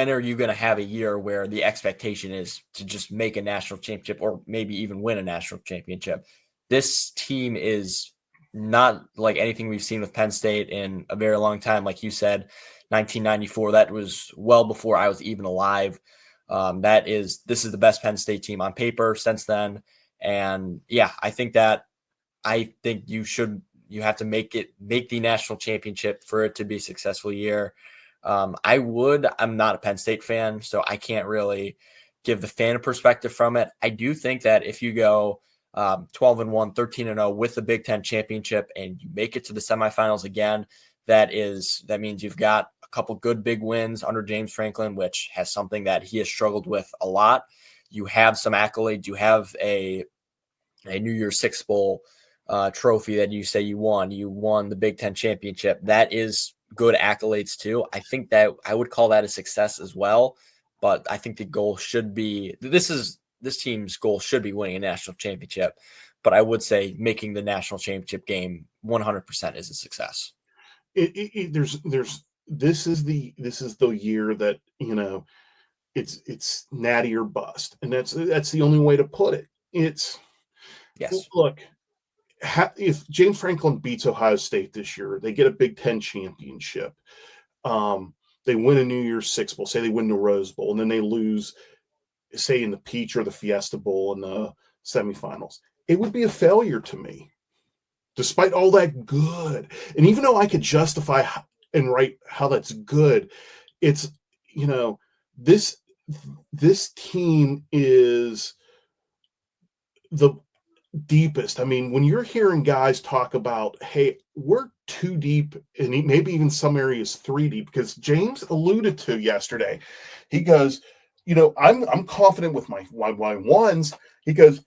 are you going to have a year where the expectation is to just make a national championship or maybe even win a national championship? This team is not like anything we've seen with Penn State in a very long time. Like you said, 1994, that was well before I was even alive. This is the best Penn State team on paper since then. And yeah, I think you have to make the national championship for it to be a successful year. I'm not a Penn State fan, so I can't really give the fan perspective from it. I do think that if you go 12-1, 13-0 with the Big Ten championship and you make it to the semifinals again, that means you've got a couple good big wins under James Franklin, which has something that he has struggled with a lot. You have some accolades. You have a New Year's Six Bowl trophy that you say you won. You won the Big Ten championship. That is good accolades too. I think that I would call that a success as well. But I think the goal should be this team's goal should be winning a national championship. But I would say making the national championship game 100% is a success. There's this is the year that, it's natty or bust, and that's the only way to put it. It's Yes. Look, if James Franklin beats Ohio State this year, they get a Big Ten championship. They win a New Year's Six Bowl. Say they win the Rose Bowl, and then they lose, say, in the Peach or the Fiesta Bowl in the semifinals. It would be a failure to me, despite all that good. And even though I could justify and write how that's good, it's, you know this this team is the deepest. I mean, when you're hearing guys talk about, hey, we're too deep, and maybe even some areas three deep, because James alluded to yesterday, he goes, I'm confident with my ones. He goes,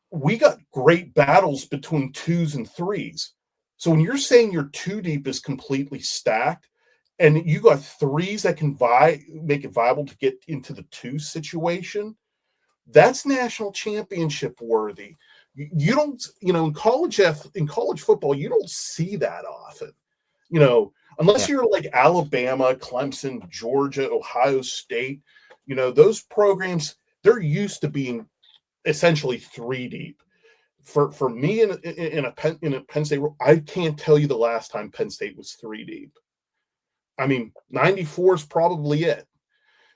we got great battles between twos and threes. So when you're saying your two deep is completely stacked, and you got threes that can make it viable to get into the two situation, that's national championship worthy. You don't, in college football, you don't see that often. Unless Yeah. you're like Alabama, Clemson, Georgia, Ohio State. Those programs, they're used to being essentially three deep. For me in a Penn State, I can't tell you the last time Penn State was three deep. I mean, 94 is probably it.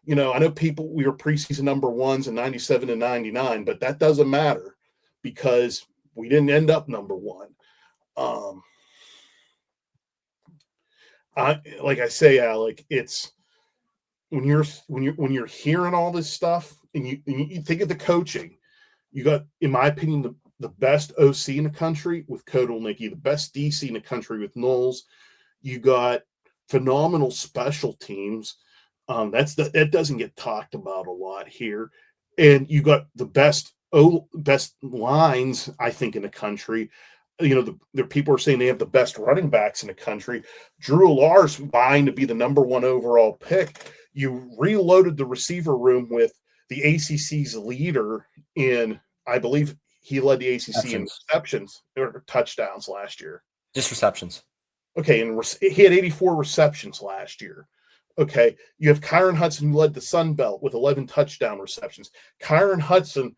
I know we were preseason number ones in 97 and 99, but that doesn't matter because we didn't end up number one. Like I say, Alec, it's when you're hearing all this stuff and you think of the coaching, you got, in my opinion, the best OC in the country with Kodalnicki, the best DC in the country with Knowles. You got phenomenal special teams. That doesn't get talked about a lot here. And you got the best lines, I think, in the country. The people are saying they have the best running backs in the country. Drew Lars vying to be the number one overall pick. You reloaded the receiver room with the ACC's leader in, I believe he led the ACC in receptions or touchdowns last year. Just receptions. Okay, and he had 84 receptions last year. Okay, you have Kyron Hudson, who led the Sun Belt with 11 touchdown receptions. Kyron Hudson,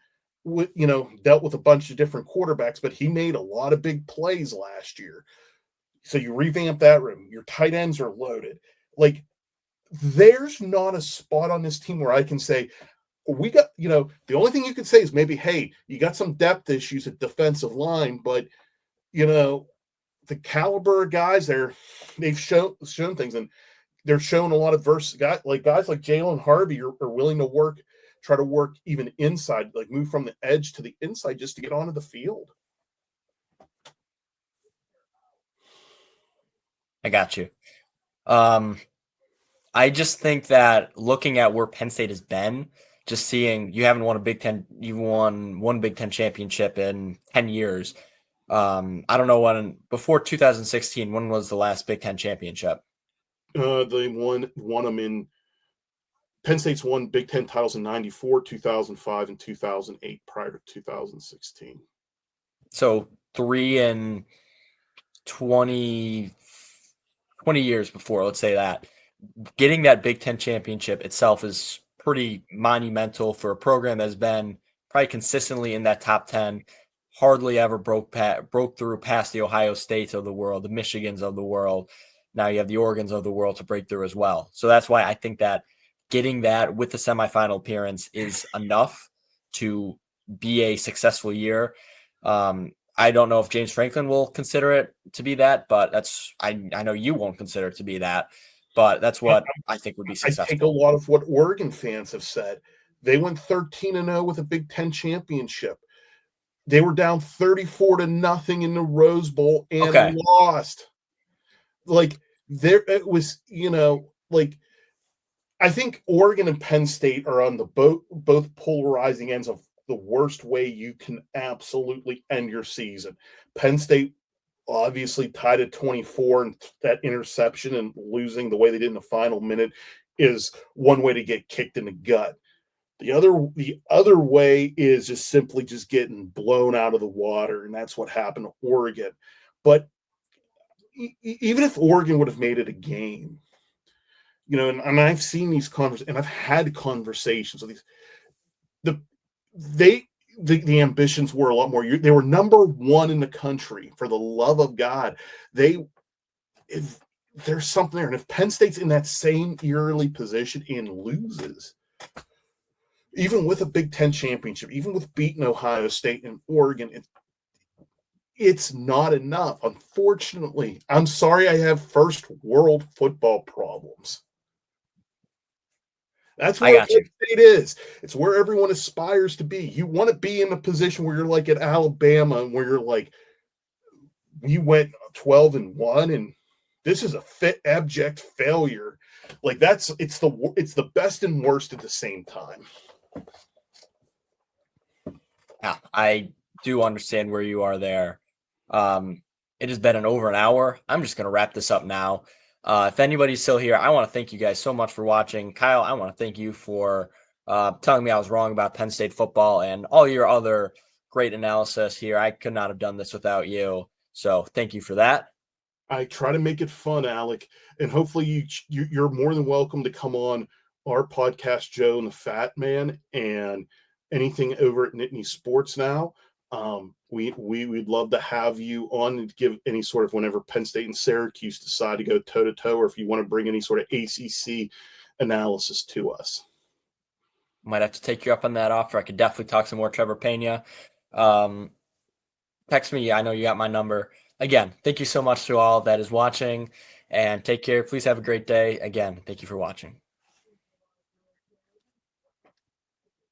dealt with a bunch of different quarterbacks, but he made a lot of big plays last year. So you revamp that room. Your tight ends are loaded. Like, there's not a spot on this team where I can say, we got, the only thing you could say is maybe, hey, you got some depth issues at defensive line, but, the caliber of guys they've shown things, and they're showing a lot of guys like Jalen Harvey are willing to try to work even inside, like move from the edge to the inside just to get onto the field. I got you. I just think that looking at where Penn State has been, just seeing you haven't won a Big Ten, you've won one Big Ten championship in 10 years. I don't know before 2016, when was the last Big Ten championship? They won them in Penn State's won Big Ten titles in 94, 2005, and 2008 prior to 2016. So 3 and 20 years before, let's say that. Getting that Big Ten championship itself is pretty monumental for a program that's been probably consistently in that top 10, hardly ever broke through past the Ohio States of the world, the Michigans of the world. Now you have the Oregons of the world to break through as well. So that's why I think that getting that with the semifinal appearance is enough to be a successful year. I don't know if James Franklin will consider it to be that, but I know you won't consider it to be that, but that's what I think would be successful. I take a lot of what Oregon fans have said. They went 13-0 with a Big Ten championship. They were down 34-0 in the Rose Bowl and lost. Like, it was, I think Oregon and Penn State are on the both polarizing ends of the worst way you can absolutely end your season. Penn State obviously tied at 24, and that interception and losing the way they did in the final minute is one way to get kicked in the gut. The other way is just simply just getting blown out of the water, and that's what happened to Oregon. But even if Oregon would have made it a game, And I've seen these conversations, and I've had conversations with these. The they the ambitions were a lot more. They were number one in the country. For the love of God, they if there's something there, and if Penn State's in that same eerily position and loses, even with a Big Ten championship, even with beating Ohio State and Oregon, it's not enough. Unfortunately, I'm sorry I have first world football problems. That's I where got Penn you. State is. It's where everyone aspires to be. You want to be in a position where you're like at Alabama, and where you're like, you went 12-1, and this is a fit abject failure. Like it's the best and worst at the same time. Yeah, I do understand where you are there. It has been over an hour. I'm just going to wrap this up now. If anybody's still here, I want to thank you guys so much for watching. Kyle, I want to thank you for telling me I was wrong about Penn State football and all your other great analysis here. I could not have done this without you. So thank you for that. I try to make it fun, Alec, and hopefully you're more than welcome to come on our podcast, Joe and the Fat Man, and anything over at Nittany Sports now. We'd love to have you on and give any sort of, whenever Penn State and Syracuse decide to go toe to toe, or if you want to bring any sort of ACC analysis to us. Might have to take you up on that offer. I could definitely talk some more Trevor Pena. Um, Text me. I know you got my number. Again, thank you so much to all that is watching, and take care. Please have a great day. Again, thank you for watching.